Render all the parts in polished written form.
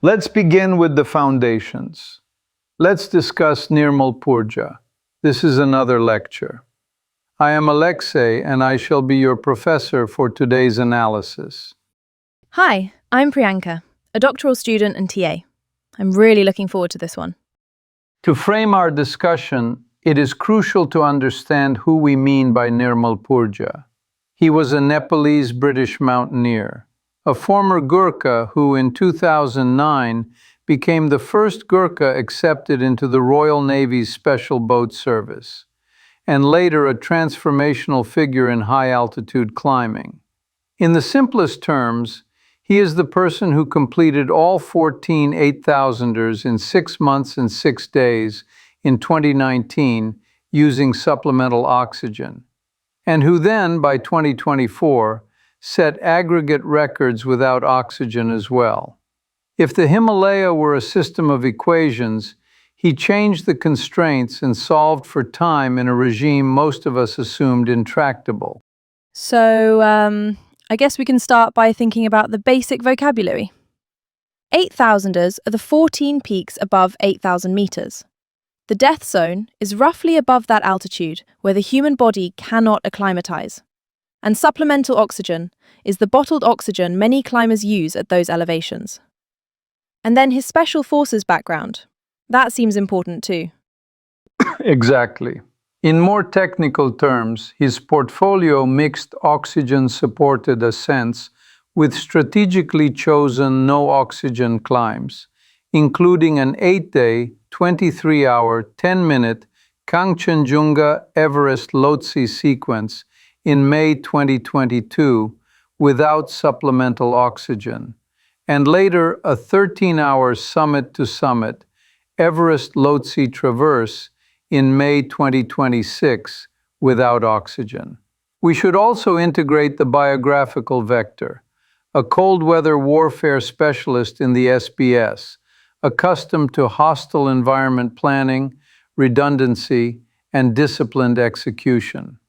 Let's begin with the foundations. Let's discuss Nirmal Purja. This is another lecture. I am Alexei, and I shall be your professor for today's analysis. Hi, I'm Priyanka, a doctoral student and TA. I'm really looking forward to this one. To frame our discussion, it is crucial to understand who we mean by Nirmal Purja. He was a Nepalese-British mountaineer, a former Gurkha who in 2009 became the first Gurkha accepted into the Royal Navy's Special Boat Service, and later a transformational figure in high-altitude climbing. In the simplest terms, he is the person who completed all 14 8,000ers in 6 months and 6 days in 2019 using supplemental oxygen, and who then, by 2024, set aggregate records without oxygen as well. If the Himalaya were a system of equations, he changed the constraints and solved for time in a regime most of us assumed intractable. So, I guess we can start by thinking about the basic vocabulary. 8,000ers are the 14 peaks above 8,000 meters. The death zone is roughly above that altitude where the human body cannot acclimatize. And supplemental oxygen is the bottled oxygen many climbers use at those elevations. And then his special forces background. That seems important too. Exactly. In more technical terms, his portfolio mixed oxygen-supported ascents with strategically chosen no-oxygen climbs, including an 8-day, 23-hour, 10-minute Kangchenjunga Everest Lhotse sequence in May 2022 without supplemental oxygen, and later a 13-hour summit-to-summit Everest Lhotse Traverse in May 2026 without oxygen. We should also integrate the biographical vector, a cold weather warfare specialist in the SBS, accustomed to hostile environment planning, redundancy, and disciplined execution.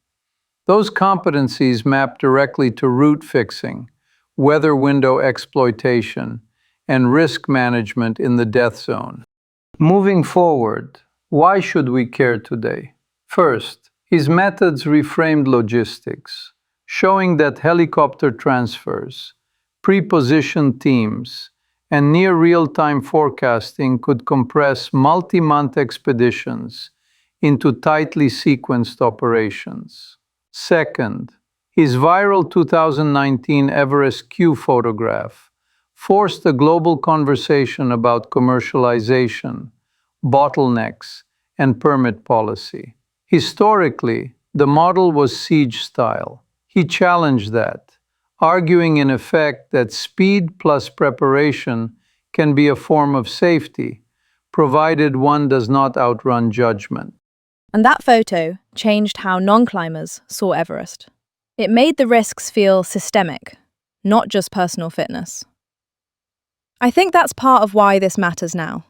Those competencies map directly to route fixing, weather window exploitation, and risk management in the death zone. Moving forward, why should we care today? First, his methods reframed logistics, showing that helicopter transfers, pre-positioned teams, and near real-time forecasting could compress multi-month expeditions into tightly sequenced operations. Second, his viral 2019 Everest Q photograph forced a global conversation about commercialization, bottlenecks, and permit policy. Historically, the model was siege style. He challenged that, arguing in effect that speed plus preparation can be a form of safety, provided one does not outrun judgment. And that photo changed how non-climbers saw Everest. It made the risks feel systemic, not just personal fitness. I think that's part of why this matters now.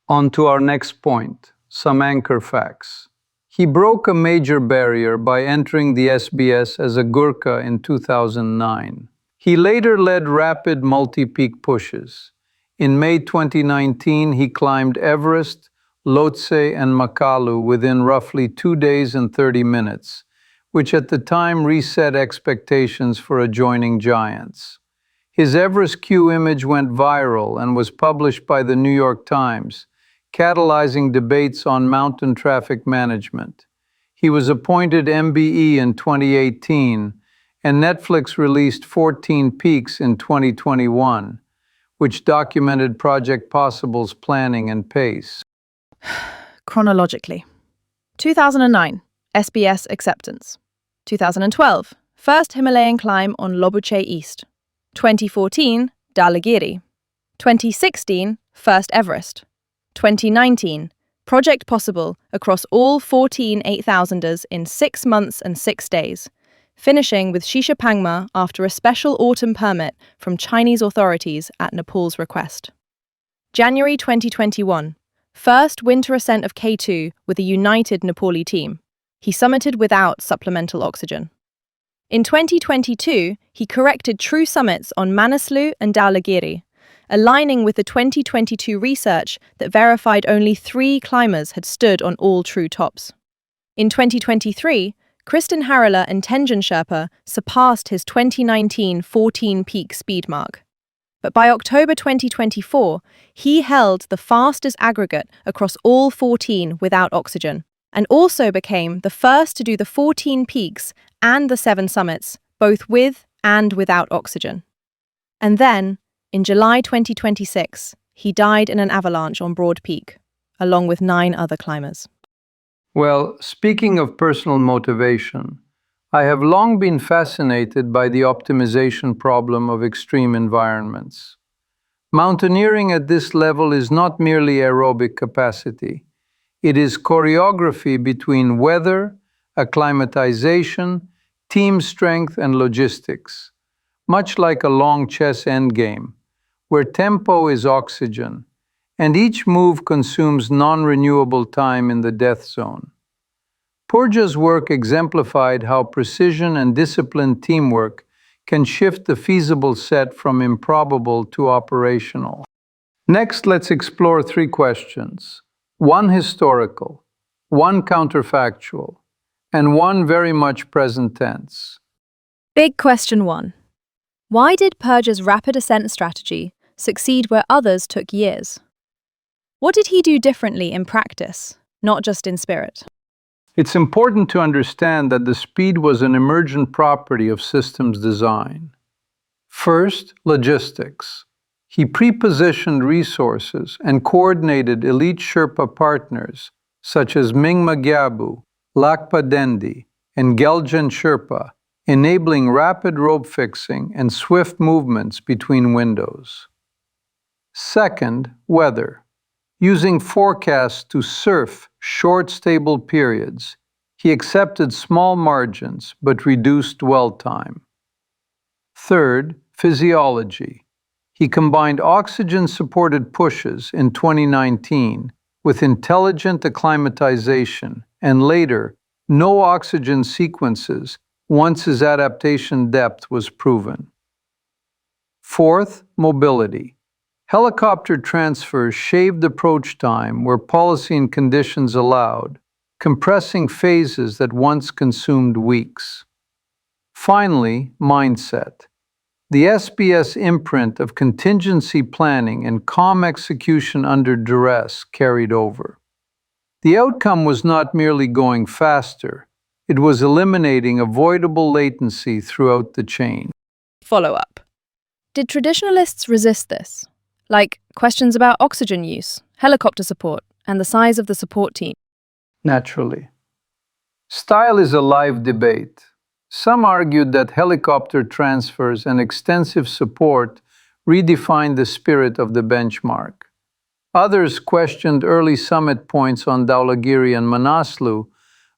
On to our next point, some anchor facts. He broke a major barrier by entering the SBS as a Gurkha in 2009. He later led rapid multi-peak pushes. In May 2019, he climbed Everest, Lhotse, and Makalu within roughly 2 days and 30 minutes, which at the time reset expectations for adjoining giants. His Everest Q image went viral and was published by the New York Times, catalyzing debates on mountain traffic management. He was appointed MBE in 2018, and Netflix released 14 Peaks in 2021, which documented Project Possible's planning and pace. Chronologically. 2009, SBS acceptance. 2012, first Himalayan climb on Lobuche East. 2014, Dhaulagiri. 2016, first Everest. 2019, Project Possible across all 14 8,000ers in 6 months and 6 days, finishing with Shishapangma after a special autumn permit from Chinese authorities at Nepal's request. January 2021, first winter ascent of K2 with a united Nepali team. He summited without supplemental oxygen. In 2022, he corrected true summits on Manaslu and Dhaulagiri, aligning with the 2022 research that verified only 3 climbers had stood on all true tops. In 2023, Kristen Harila and Tenjin Sherpa surpassed his 2019 14-peak speed mark. But by October 2024, he held the fastest aggregate across all 14 without oxygen, and also became the first to do the 14 peaks and the 7 summits, both with and without oxygen. And then, in July 2026, he died in an avalanche on Broad Peak, along with 9 other climbers. Well, speaking of personal motivation, I have long been fascinated by the optimization problem of extreme environments. Mountaineering at this level is not merely aerobic capacity. It is choreography between weather, acclimatization, team strength, and logistics, much like a long chess endgame, where tempo is oxygen, and each move consumes non-renewable time in the death zone. Purja's work exemplified how precision and disciplined teamwork can shift the feasible set from improbable to operational. Next, let's explore 3 questions. 1 historical, 1 counterfactual, and 1 very much present tense. Big question 1. Why did Purja's rapid ascent strategy succeed where others took years? What did he do differently in practice, not just in spirit? It's important to understand that the speed was an emergent property of systems design. First, logistics. He pre-positioned resources and coordinated elite Sherpa partners such as Mingma Gyabu, Lakpa Dendi, and Geljan Sherpa, enabling rapid rope fixing and swift movements between windows. Second, weather. Using forecasts to surf short, stable periods, he accepted small margins but reduced dwell time. Third, physiology. He combined oxygen-supported pushes in 2019 with intelligent acclimatization and later, no oxygen sequences once his adaptation depth was proven. Fourth, mobility. Helicopter transfers shaved approach time where policy and conditions allowed, compressing phases that once consumed weeks. Finally, mindset. The SBS imprint of contingency planning and calm execution under duress carried over. The outcome was not merely going faster, it was eliminating avoidable latency throughout the chain. Follow-up. Did traditionalists resist this? Like questions about oxygen use, helicopter support, and the size of the support team? Naturally. Style is a live debate. Some argued that helicopter transfers and extensive support redefined the spirit of the benchmark. Others questioned early summit points on Dhaulagiri and Manaslu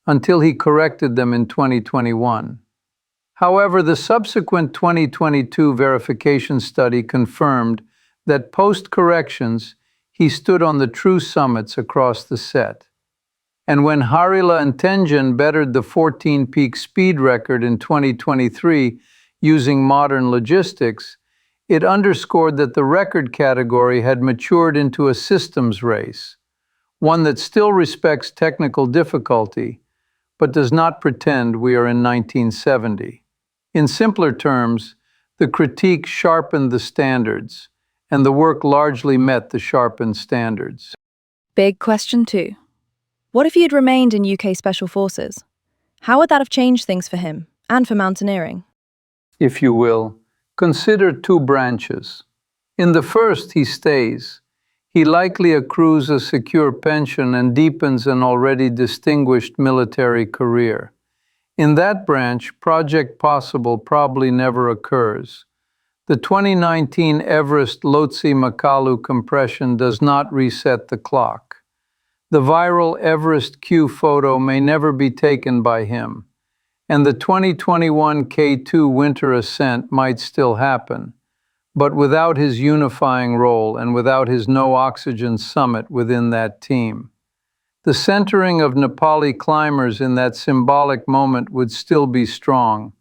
until he corrected them in 2021. However, the subsequent 2022 verification study confirmed that post-corrections, he stood on the true summits across the set. And when Harila and Tenjin bettered the 14-peak speed record in 2023 using modern logistics, it underscored that the record category had matured into a systems race, one that still respects technical difficulty, but does not pretend we are in 1970. In simpler terms, the critique sharpened the standards, and the work largely met the sharpened standards. Big question 2. What if he had remained in UK Special Forces? How would that have changed things for him, and for mountaineering? If you will, consider 2 branches. In the first, he stays. He likely accrues a secure pension and deepens an already distinguished military career. In that branch, Project Possible probably never occurs. The 2019 Everest Lhotse Makalu compression does not reset the clock. The viral Everest Q photo may never be taken by him, and the 2021 K2 winter ascent might still happen, but without his unifying role and without his no oxygen summit within that team. The centering of Nepali climbers in that symbolic moment would still be strong,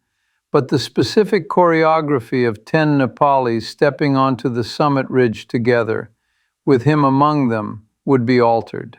but the specific choreography of 10 Nepalis stepping onto the summit ridge together, with him among them, would be altered.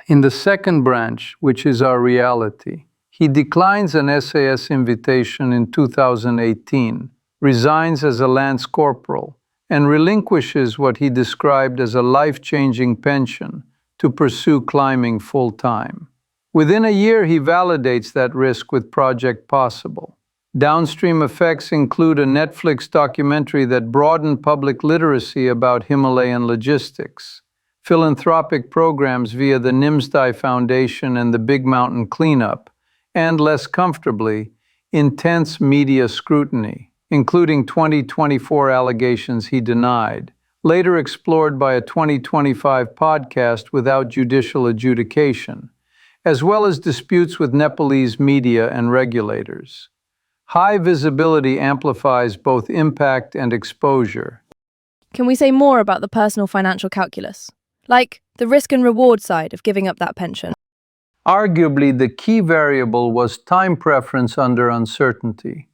In the second branch, which is our reality, he declines an SAS invitation in 2018, resigns as a lance corporal, and relinquishes what he described as a life-changing pension to pursue climbing full-time. Within a year, he validates that risk with Project Possible. Downstream effects include a Netflix documentary that broadened public literacy about Himalayan logistics, philanthropic programs via the Nimsdai Foundation and the Big Mountain Cleanup, and less comfortably, intense media scrutiny, including 2024 allegations he denied, later explored by a 2025 podcast without judicial adjudication, as well as disputes with Nepalese media and regulators. High visibility amplifies both impact and exposure. Can we say more about the personal financial calculus? Like the risk and reward side of giving up that pension? Arguably, the key variable was time preference under uncertainty.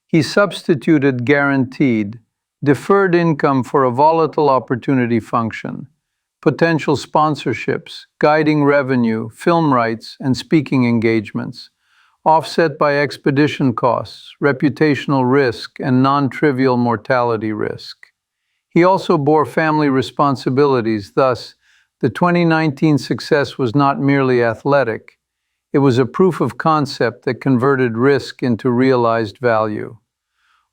He substituted guaranteed, deferred income for a volatile opportunity function, potential sponsorships, guiding revenue, film rights, and speaking engagements, offset by expedition costs, reputational risk, and non-trivial mortality risk. He also bore family responsibilities, thus, the 2019 success was not merely athletic, it was a proof of concept that converted risk into realized value.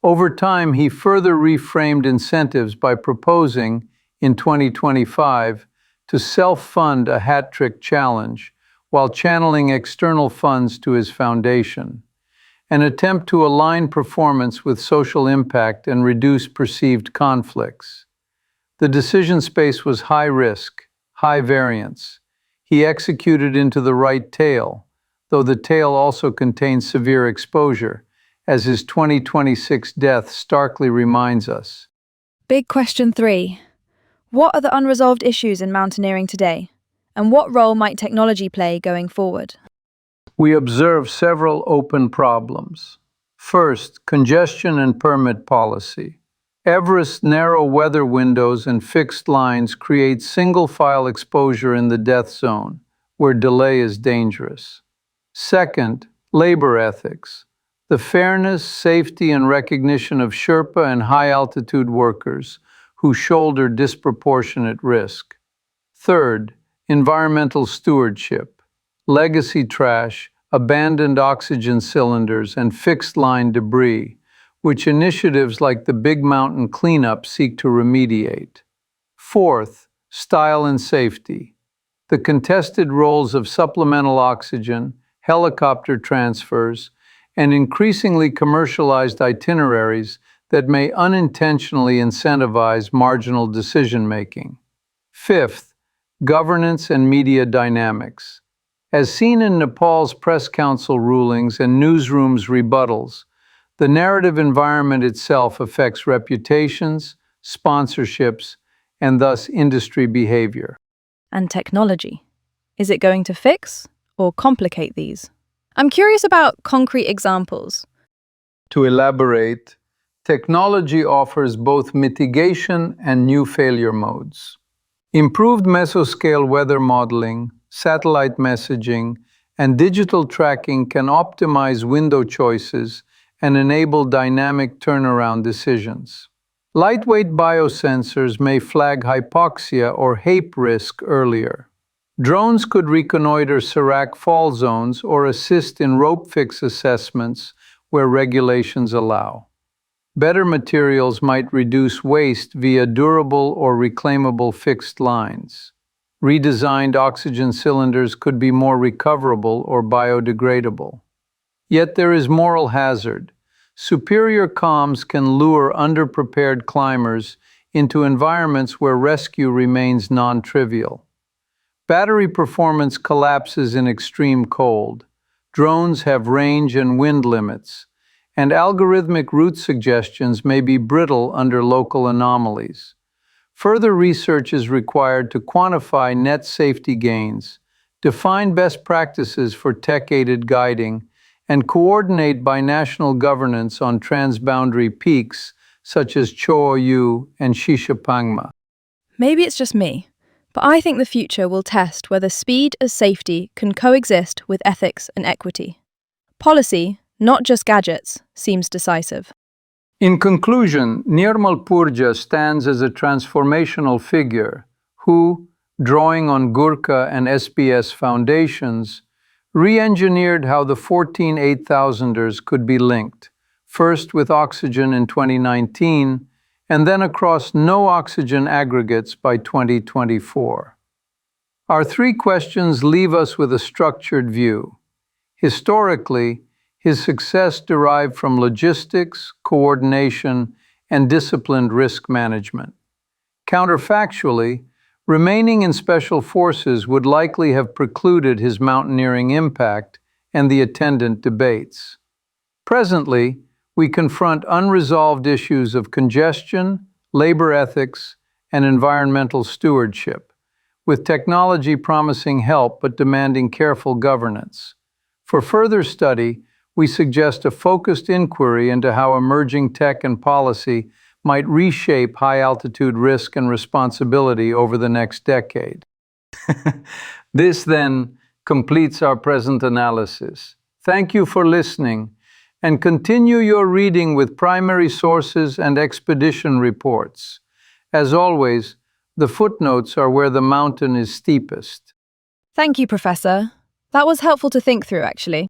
Over time, he further reframed incentives by proposing, in 2025, to self-fund a hat-trick challenge while channeling external funds to his foundation, an attempt to align performance with social impact and reduce perceived conflicts. The decision space was high risk, high variance. He executed into the right tail, though the tail also contained severe exposure, as his 2026 death starkly reminds us. Big question 3. What are the unresolved issues in mountaineering today? And what role might technology play going forward? We observe several open problems. First, congestion and permit policy. Everest's narrow weather windows and fixed lines create single-file exposure in the death zone, where delay is dangerous. Second, labor ethics. The fairness, safety, and recognition of Sherpa and high-altitude workers who shoulder disproportionate risk. Third, environmental stewardship. Legacy trash, abandoned oxygen cylinders, and fixed-line debris, which initiatives like the Big Mountain Cleanup seek to remediate. Fourth, style and safety. The contested roles of supplemental oxygen, helicopter transfers, and increasingly commercialized itineraries that may unintentionally incentivize marginal decision-making. Fifth, governance and media dynamics. As seen in Nepal's press council rulings and newsrooms' rebuttals, the narrative environment itself affects reputations, sponsorships, and thus industry behavior. And technology. Is it going to fix or complicate these? I'm curious about concrete examples. To elaborate, technology offers both mitigation and new failure modes. Improved mesoscale weather modeling, satellite messaging, and digital tracking can optimize window choices and enable dynamic turnaround decisions. Lightweight biosensors may flag hypoxia or HAPE risk earlier. Drones could reconnoiter Serac fall zones or assist in rope fix assessments where regulations allow. Better materials might reduce waste via durable or reclaimable fixed lines. Redesigned oxygen cylinders could be more recoverable or biodegradable. Yet there is moral hazard. Superior comms can lure underprepared climbers into environments where rescue remains non-trivial. Battery performance collapses in extreme cold. Drones have range and wind limits, and algorithmic route suggestions may be brittle under local anomalies. Further research is required to quantify net safety gains, define best practices for tech-aided guiding, and coordinate binational governance on transboundary peaks such as Cho-Oyu and Shishapangma. Maybe it's just me, but I think the future will test whether speed as safety can coexist with ethics and equity. Policy, not just gadgets, seems decisive. In conclusion, Nirmal Purja stands as a transformational figure who, drawing on Gurkha and SPS foundations, re-engineered how the 14 8000ers could be linked, first with oxygen in 2019, and then across no oxygen aggregates by 2024. Our three questions leave us with a structured view. Historically, his success derived from logistics, coordination, and disciplined risk management. Counterfactually, remaining in special forces would likely have precluded his mountaineering impact and the attendant debates. Presently, we confront unresolved issues of congestion, labor ethics, and environmental stewardship, with technology promising help but demanding careful governance. For further study, we suggest a focused inquiry into how emerging tech and policy might reshape high-altitude risk and responsibility over the next decade. This, then, completes our present analysis. Thank you for listening, and continue your reading with primary sources and expedition reports. As always, the footnotes are where the mountain is steepest. Thank you, Professor. That was helpful to think through, actually.